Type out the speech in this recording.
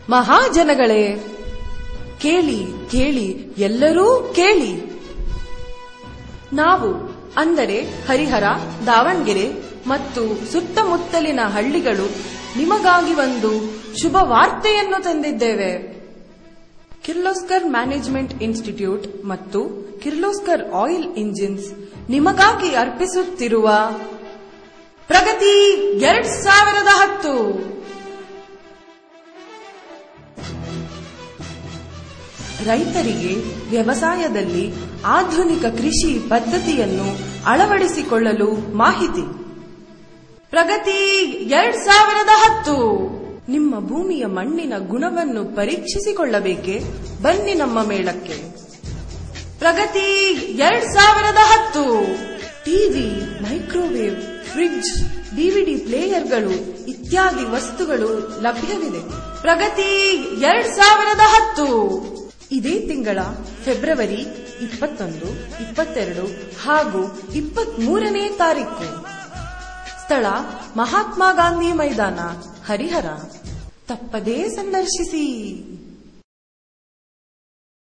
ಮಹಾಜನಗಳೇ, ಕೇಳಿ ಕೇಳಿ ಎಲ್ಲರೂ ಕೇಳಿ. ನಾವು ಅಂದರೆ ಹರಿಹರ, ದಾವಣಗೆರೆ ಮತ್ತು ಸುತ್ತಮುತ್ತಲಿನ ಹಳ್ಳಿಗಳು ನಿಮಗಾಗಿ ಒಂದು ಶುಭ ವಾರ್ತೆಯನ್ನು ತಂದಿದ್ದೇವೆ. ಕಿರ್ಲೋಸ್ಕರ್ ಮ್ಯಾನೇಜ್ಮೆಂಟ್ ಇನ್ಸ್ಟಿಟ್ಯೂಟ್ ಮತ್ತು ಕಿರ್ಲೋಸ್ಕರ್ ಆಯಿಲ್ ಇಂಜಿನ್ಸ್ ನಿಮಗಾಗಿ ಅರ್ಪಿಸುತ್ತಿರುವ ಪ್ರಗತಿ 2010. ರೈತರಿಗೆ ವ್ಯವಸಾಯದಲ್ಲಿ ಆಧುನಿಕ ಕೃಷಿ ಪದ್ಧತಿಯನ್ನು ಅಳವಡಿಸಿಕೊಳ್ಳಲು ಮಾಹಿತಿ. ಪ್ರಗತಿ 2010. ನಿಮ್ಮ ಭೂಮಿಯ ಮಣ್ಣಿನ ಗುಣವನ್ನು ಪರೀಕ್ಷಿಸಿಕೊಳ್ಳಬೇಕೆ? ಬನ್ನಿ ನಮ್ಮ ಮೇಳಕ್ಕೆ. ಪ್ರಗತಿ 2010. ಟಿವಿ, ಮೈಕ್ರೋವೇವ್, ಫ್ರಿಡ್ಜ್, ಡಿವಿಡಿ ಪ್ಲೇಯರ್ಗಳು ಇತ್ಯಾದಿ ವಸ್ತುಗಳು ಲಭ್ಯವಿದೆ. ಪ್ರಗತಿ 2010. ಇದೇ ತಿಂಗಳ ಫೆಬ್ರವರಿ 21, 22 ಹಾಗೂ 23ನೇ ತಾರೀಕು. ಸ್ಥಳ ಮಹಾತ್ಮ ಗಾಂಧಿ ಮೈದಾನ, ಹರಿಹರ. ತಪ್ಪದೇ ಸಂದರ್ಶಿಸಿ.